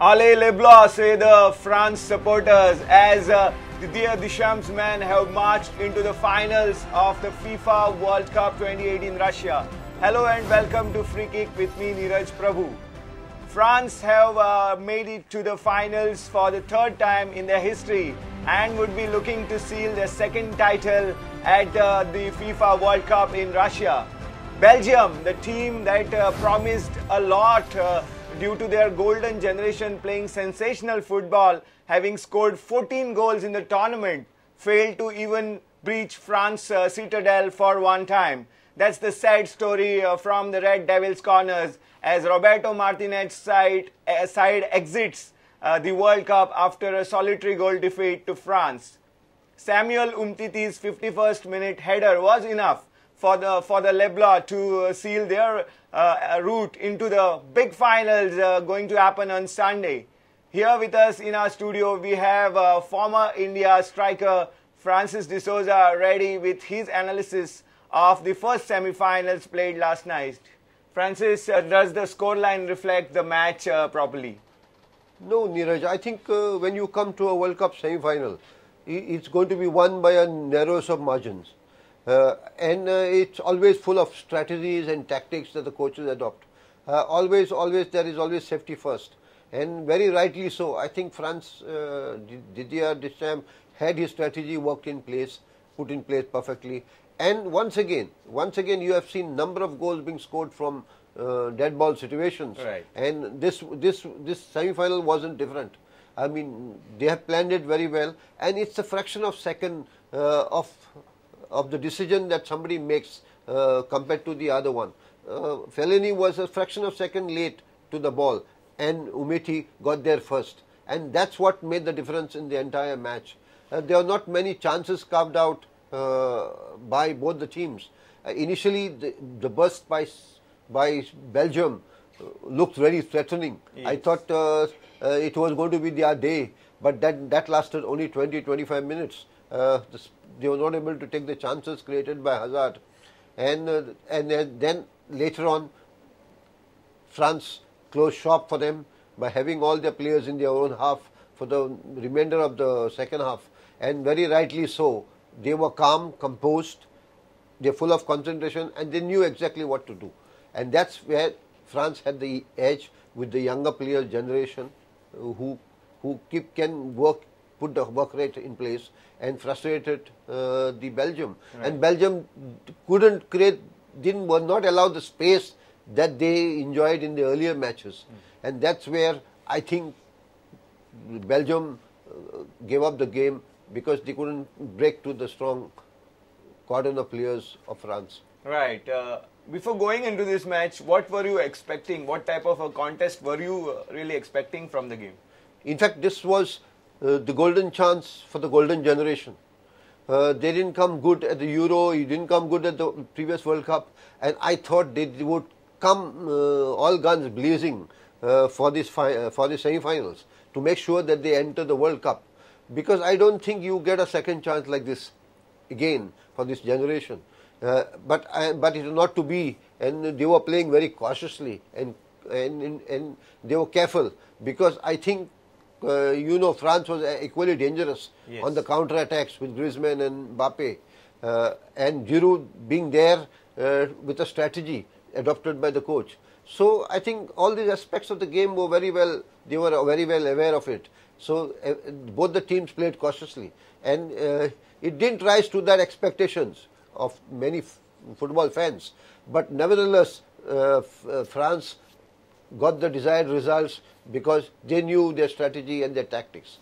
Allez les Bleus, say the France supporters, as Didier Deschamps' men have marched into the finals of the FIFA World Cup 2018 Russia. Hello and welcome to Free Kick with me, Neeraj Prabhu. France have made it to the finals for the third time in their history and would be looking to seal their second title at the FIFA World Cup in Russia. Belgium, the team that promised a lot due to their golden generation playing sensational football, having scored 14 goals in the tournament, failed to even breach France's citadel for one time. That's the sad story from the Red Devils' corners as Roberto Martinez's side exits the World Cup after a solitary goal defeat to France. Samuel Umtiti's 51st minute header was enough for the Les Bleus to seal their route into the big finals going to happen on Sunday. Here with us in our studio we have former India striker Francis de Souza ready with his analysis of the first semi-finals played last night. Francis, does the scoreline reflect the match properly? No, Neeraj. I think when you come to a World Cup semi-final, it's going to be won by a narrowness of margins. And it's always full of strategies and tactics that the coaches adopt. There is always safety first. And very rightly so. I think France, Didier Deschamps had his strategy put in place perfectly. And once again, you have seen number of goals being scored from dead ball situations. Right. And this semi-final wasn't different. I mean, they have planned it very well, and it's a fraction of second of the decision that somebody makes compared to the other one. Fellaini was a fraction of second late to the ball, and Umtiti got there first, and that's what made the difference in the entire match. There are not many chances carved out by both the teams. Initially, the burst by Belgium looked very threatening. Yes. I thought it was going to be their day, but that lasted only 20-25 minutes. They were not able to take the chances created by Hazard, and then later on, France closed shop for them by having all their players in their own half for the remainder of the second half, and very rightly so. They were calm, composed, they're full of concentration, and they knew exactly what to do. And that's where France had the edge with the younger player generation who can put the work rate in place and frustrated the Belgium. Right. And Belgium was not allow the space that they enjoyed in the earlier matches. And that's where I think Belgium gave up the game, because they couldn't break to the strong cordon of players of France. Right. Before going into this match, what were you expecting? What type of a contest were you really expecting from the game? In fact, this was the golden chance for the golden generation. They didn't come good at the Euro, he didn't come good at the previous World Cup, and I thought they would come all guns blazing for the semi-finals to make sure that they enter the World Cup. Because I don't think you get a second chance like this again for this generation. But it is not to be, and they were playing very cautiously and they were careful, because I think France was equally dangerous. Yes. On the counter attacks with Griezmann and Mbappe, and Giroud being there with a strategy adopted by the coach. So I think all these aspects of the game were very well aware of it. So both the teams played cautiously, and it didn't rise to that expectations of many football fans. But nevertheless, France got the desired results because they knew their strategy and their tactics.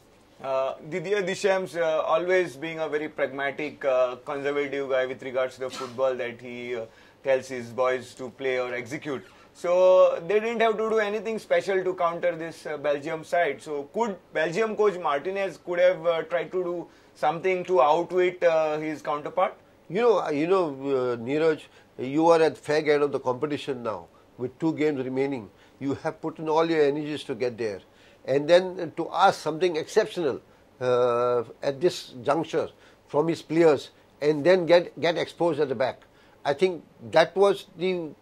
Didier Deschamps always being a very pragmatic, conservative guy with regards to the football that he tells his boys to play or execute. So they didn't have to do anything special to counter this Belgium side. So could Belgium coach Martinez could have tried to do something to outwit his counterpart? Neeraj, you are at fag end of the competition now with 2 games remaining. You have put in all your energies to get there, and then to ask something exceptional at this juncture from his players, and then get exposed at the back. I think that was the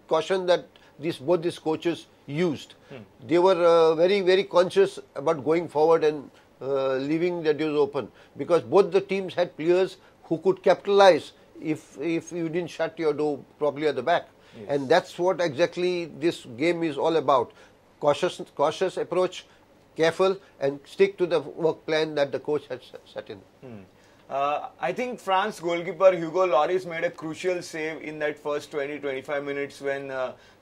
caution that both these coaches used. They were very conscious about going forward and leaving the doors open, because both the teams had players who could capitalize if you didn't shut your door properly at the back. Yes. And that's what exactly this game is all about. Cautious approach, careful, and stick to the work plan that the coach has set in. I think France goalkeeper Hugo Lloris made a crucial save in that first 20-25 minutes when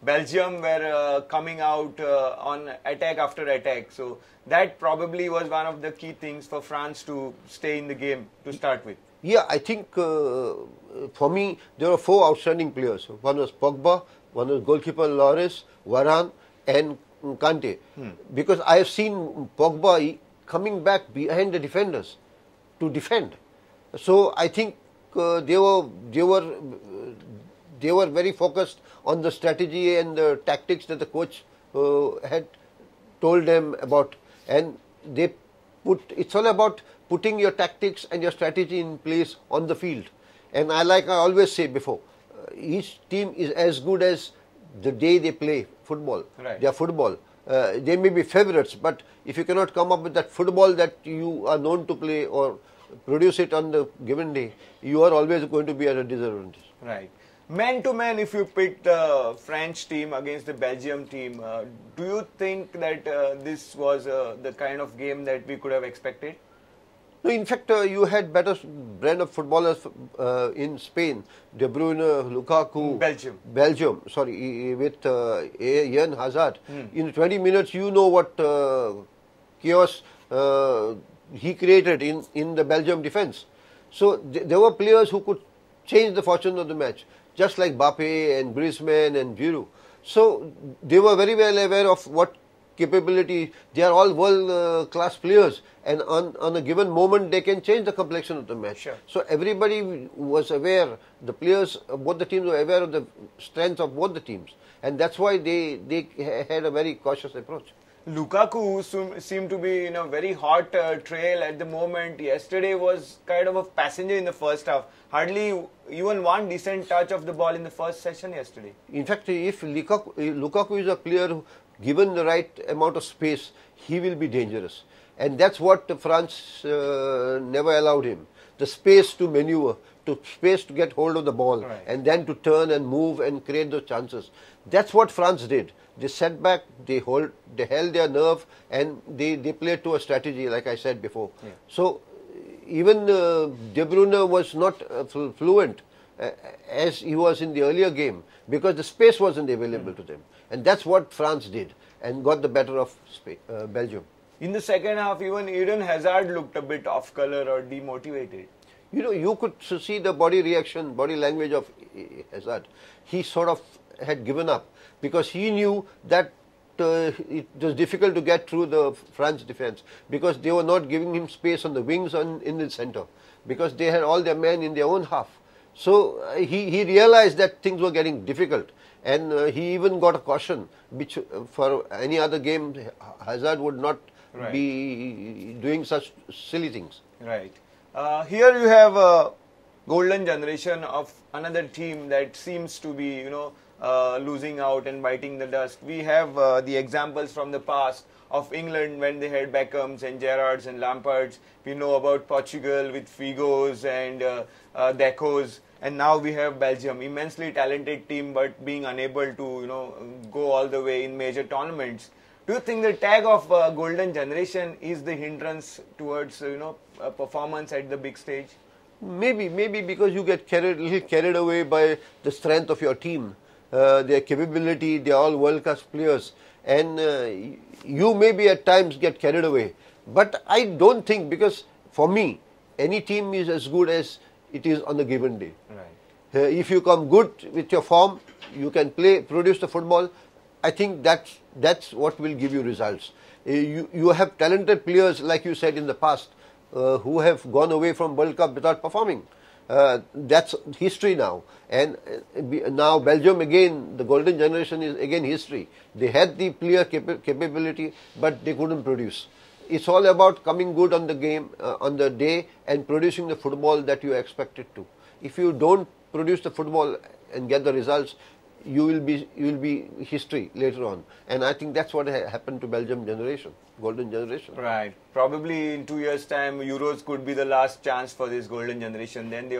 Belgium were coming out on attack after attack. So that probably was one of the key things for France to stay in the game to start with. Yeah, I think for me there were 4 outstanding players. One was Pogba, one was goalkeeper Lloris, Varane, and Kante. Because I have seen Pogba coming back behind the defenders to defend. So I think they were very focused on the strategy and the tactics that the coach had told them about, and it's all about putting your tactics and your strategy in place on the field. And I always say before, each team is as good as the day they play football. Right. Their football. They may be favourites, but if you cannot come up with that football that you are known to play or produce it on the given day, you are always going to be at a disadvantage. Right. Man to man, if you pit the French team against the Belgium team, do you think that this was the kind of game that we could have expected? No, in fact, you had better brand of footballers in Spain. De Bruyne, Lukaku, Belgium. Sorry, with Eden Hazard. In 20 minutes, you know what chaos he created in the Belgium defence. So there were players who could change the fortune of the match, just like Mbappe and Griezmann and Giroud. So they were very well aware of what capability. They are all world-class players, and on a given moment they can change the complexion of the match. Sure. So everybody was aware, the players, both the teams were aware of the strengths of both the teams, and that's why they had a very cautious approach. Lukaku seemed to be in a very hot trail at the moment. Yesterday was kind of a passenger in the first half. Hardly even one decent touch of the ball in the first session yesterday. In fact, if Lukaku is a player who, given the right amount of space, he will be dangerous. And that's what France never allowed him. The space to maneuver, space to get hold of the ball, right, and then to turn and move and create those chances. That's what France did. They sat back, they held their nerve, and they played to a strategy, like I said before. Yeah. So even De Bruyne was not fluent as he was in the earlier game, because the space wasn't available to them. And that's what France did and got the better of Belgium. In the second half, even Eden Hazard looked a bit off color or demotivated. You know, you could see the body reaction, body language of Hazard. He sort of had given up because he knew that it was difficult to get through the France defence, because they were not giving him space on the wings and in the centre, because they had all their men in their own half. So he realized that things were getting difficult, and he even got a caution, which for any other game Hazard would not right, be doing such silly things. Right. Here you have a golden generation of another team that seems to be, losing out and biting the dust. We have the examples from the past of England when they had Beckhams and Gerrards and Lampards. We know about Portugal with Figos and Decos, and now we have Belgium, immensely talented team, but being unable to go all the way in major tournaments. Do you think the tag of golden generation is the hindrance towards performance at the big stage? Maybe because you get carried away by the strength of your team, their capability. They are all world-class players, and you maybe at times get carried away. But I don't think, because for me, any team is as good as it is on a given day. Right. If you come good with your form, you can produce the football. I think that's what will give you results. You have talented players, like you said in the past, who have gone away from World Cup without performing. That's history now. And now Belgium again, the golden generation is again history. They had the player capability, but they couldn't produce. It's all about coming good on the game, on the day, and producing the football that you expected to. If you don't produce the football and get the results, you will be history later on. And I think that's what happened to Belgium generation, golden generation. Right. Probably in 2 years' time, Euros could be the last chance for this golden generation. Then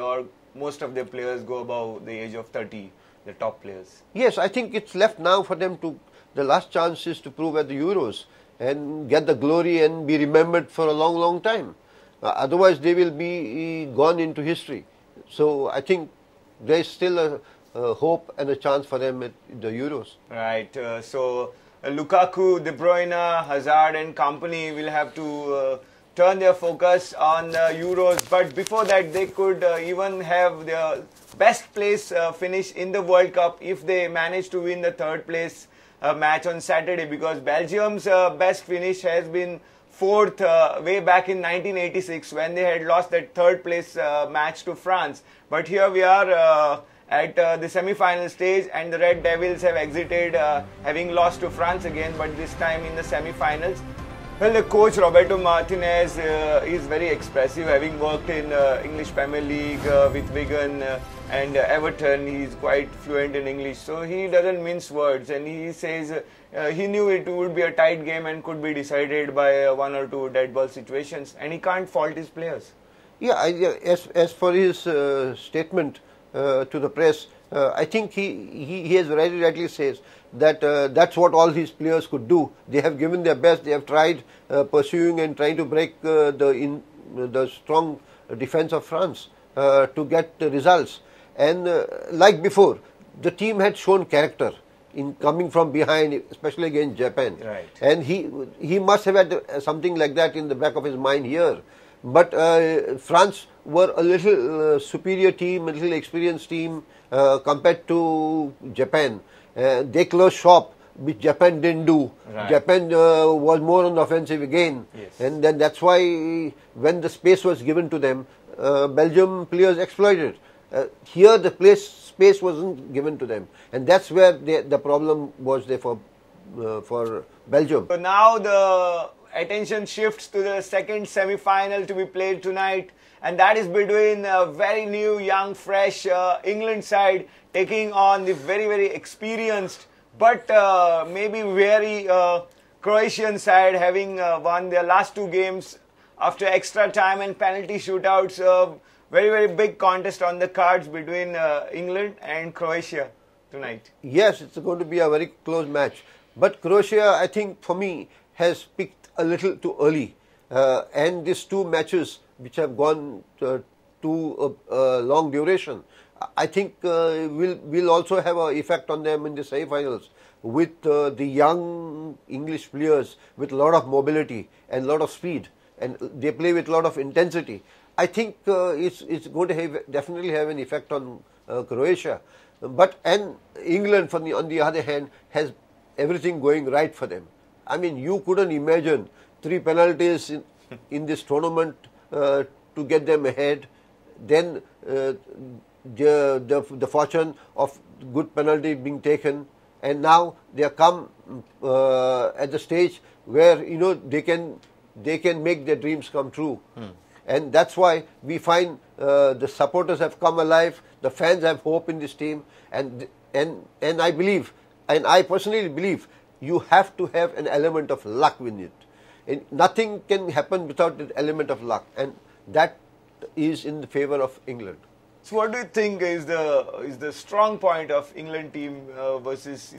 most of their players go above the age of 30, the top players. Yes, I think it's left now for them to, the last chance is to prove at the Euros and get the glory and be remembered for a long, long time. Otherwise, they will be gone into history. So I think there is still a hope and a chance for them at the Euros. Right. Lukaku, De Bruyne, Hazard and company will have to turn their focus on the Euros. But before that, they could even have their best place finish in the World Cup if they manage to win the third place match on Saturday, because Belgium's best finish has been fourth way back in 1986 when they had lost that third place match to France. But here we are at the semi-final stage, and the Red Devils have exited having lost to France again, but this time in the semi-finals. Well, the coach Roberto Martinez is very expressive, having worked in English Premier League with Wigan and Everton. He's quite fluent in English, so he doesn't mince words, and he says he knew it would be a tight game and could be decided by one or two dead ball situations, and he can't fault his players. Yeah, as for his statement to the press, I think he has very rightly says that that's what all his players could do. They have given their best. They have tried pursuing and trying to break the strong defense of France to get the results. And like before, the team had shown character in coming from behind, especially against Japan. Right. And he must have had something like that in the back of his mind here. But France were a little superior team, a little experienced team compared to Japan. They closed shop, which Japan didn't do. Right. Japan was more on the offensive again. Yes. And then that's why when the space was given to them, Belgium players exploited. Here the space wasn't given to them. And that's where the problem was there for Belgium. So now the attention shifts to the second semi-final to be played tonight, and that is between a very new, young, fresh England side taking on the very, very experienced but maybe very Croatian side, having won their last two games after extra time and penalty shootouts. Very, very big contest on the cards between England and Croatia tonight. Yes, it's going to be a very close match. But Croatia, I think, for me, has picked a little too early. And these two matches, which have gone to a long duration, I think will also have an effect on them in the semi-finals with the young English players with a lot of mobility and a lot of speed, and they play with a lot of intensity. I think it's going to definitely have an effect on Croatia. And England, on the other hand, has everything going right for them. I mean, you couldn't imagine 3 penalties in this tournament to get them ahead. Then the fortune of good penalty being taken, and now they have come at the stage where they can make their dreams come true. And that's why we find the supporters have come alive, the fans have hope in this team, and I believe, and I personally believe, you have to have an element of luck with it. And nothing can happen without an element of luck, and that is in the favor of England. So, what do you think is the strong point of England team versus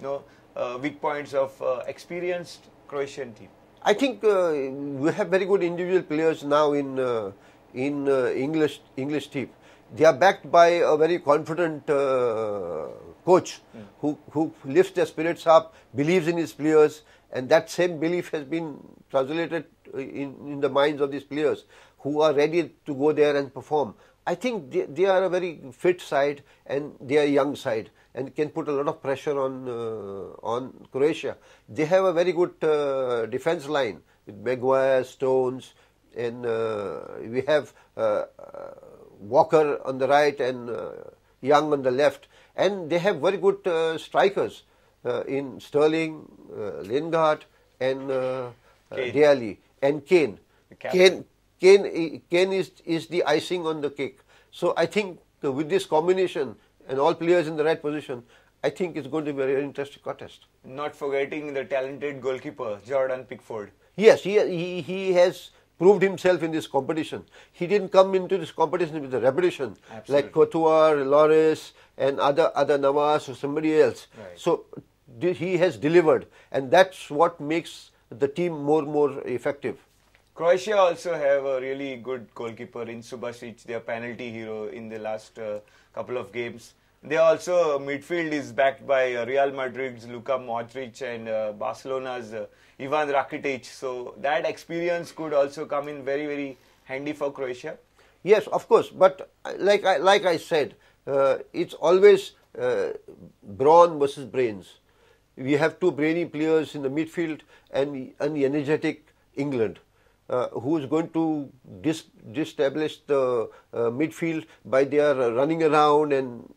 weak points of experienced Croatian team? I think we have very good individual players now in English team. They are backed by a very confident coach who lifts their spirits up, believes in his players, and that same belief has been translated in the minds of these players who are ready to go there and perform. I think they are a very fit side, and they are a young side, and can put a lot of pressure on Croatia. They have a very good defense line with Maguire, Stones, and we have Walker on the right and Young on the left, and they have very good strikers in Sterling, Lingard, and Daly, and Kane. Kane is the icing on the cake. So I think with this combination and all players in the right position, I think it's going to be a very interesting contest. Not forgetting the talented goalkeeper, Jordan Pickford. Yes, he has proved himself in this competition. He didn't come into this competition with a reputation like Courtois, Loris and other Navas or somebody else. Right. So he has delivered, and that's what makes the team more effective. Croatia also have a really good goalkeeper in Subasic, their penalty hero in the last couple of games. They also, midfield is backed by Real Madrid's Luka Modric and Barcelona's Ivan Rakitic. So that experience could also come in very, very handy for Croatia. Yes, of course. But like I said, it's always brawn versus brains. We have two brainy players in the midfield and an energetic England. Who is going to destabilize the midfield by their running around and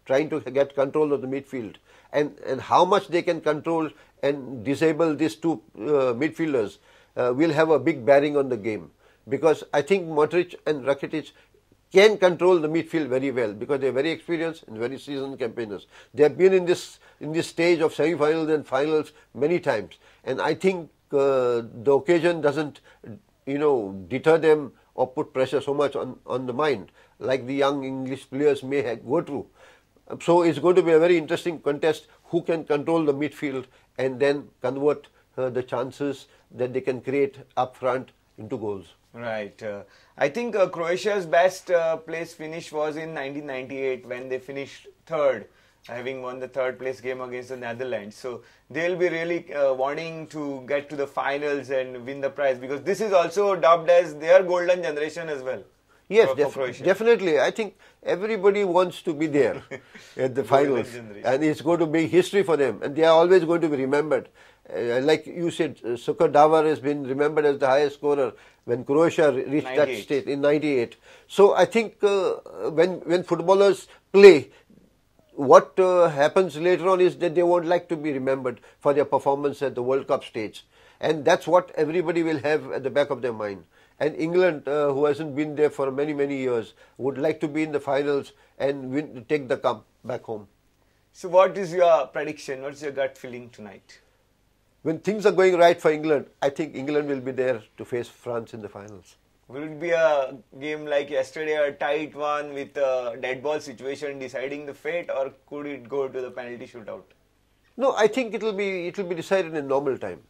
trying to get control of the midfield, and how much they can control and disable these two midfielders will have a big bearing on the game, because I think Modric and Rakitic can control the midfield very well because they are very experienced and very seasoned campaigners. They have been in this stage of semi-finals and finals many times, and I think the occasion doesn't, deter them or put pressure so much on the mind like the young English players may go through. So it's going to be a very interesting contest who can control the midfield and then convert the chances that they can create up front into goals. Right. I think Croatia's best place finish was in 1998 when they finished third, having won the third place game against the Netherlands. So they'll be really wanting to get to the finals and win the prize, because this is also dubbed as their golden generation as well. Yes, definitely. I think everybody wants to be there at the finals, and it's going to be history for them, and they are always going to be remembered. Like you said, Sukar Davar has been remembered as the highest scorer when Croatia reached that state in '98. So I think when footballers play, what happens later on is that they won't like to be remembered for their performance at the World Cup stage. And that's what everybody will have at the back of their mind. And England, who hasn't been there for many, many years, would like to be in the finals and take the cup back home. So what is your prediction? What's your gut feeling tonight? When things are going right for England, I think England will be there to face France in the finals. Will it be a game like yesterday, a tight one with a dead ball situation deciding the fate, or could it go to the penalty shootout? No, I think it will be decided in normal time,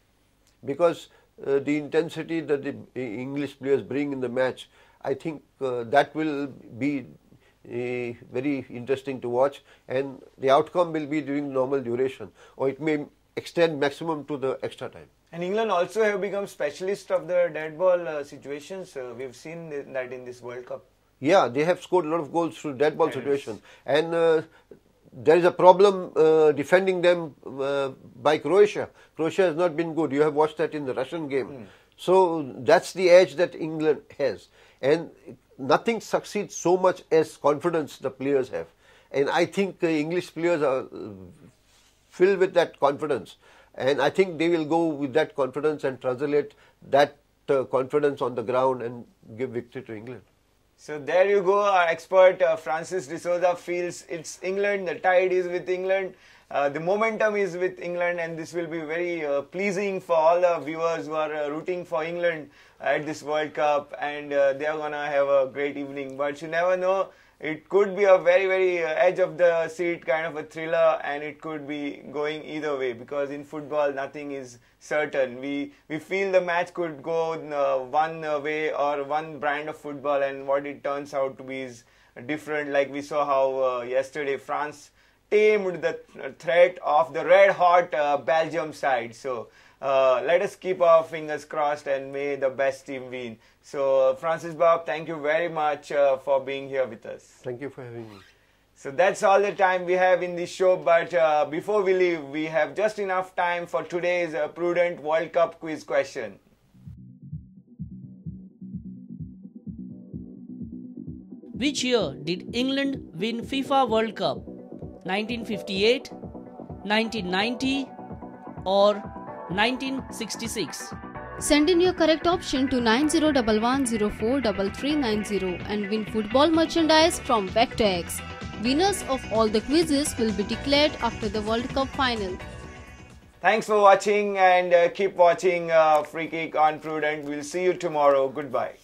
because the intensity that the English players bring in the match, I think that will be very interesting to watch, and the outcome will be during normal duration, or it may extend maximum to the extra time. And England also have become specialists of the dead ball situations. We've seen that in this World Cup. Yeah, they have scored a lot of goals through dead ball situation. And there is a problem defending them by Croatia. Croatia has not been good. You have watched that in the Russian game. So that's the edge that England has. And nothing succeeds so much as confidence the players have. And I think English players are filled with that confidence. And I think they will go with that confidence and translate that confidence on the ground and give victory to England. So there you go, our expert Francis de Souza feels it's England, the tide is with England, the momentum is with England, and this will be very pleasing for all the viewers who are rooting for England at this World Cup, and they are going to have a great evening. But you never know. It could be a very, very edge of the seat kind of a thriller, and it could be going either way, because in football nothing is certain. We feel the match could go one way or one brand of football, and what it turns out to be is different. Like we saw how yesterday France tamed the threat of the red-hot Belgium side. So let us keep our fingers crossed and may the best team win. So Francis Bob, thank you very much for being here with us. Thank you for having me. So that's all the time we have in this show, but before we leave, we have just enough time for today's Prudent World Cup quiz question. Which year did England win FIFA World Cup? 1958, 1990 or 1966? Send in your correct option to 9011043390 and win football merchandise from VectorX. Winners of all the quizzes will be declared after the World Cup final. Thanks for watching and keep watching Free Kick on Prudent. We'll see you tomorrow. Goodbye.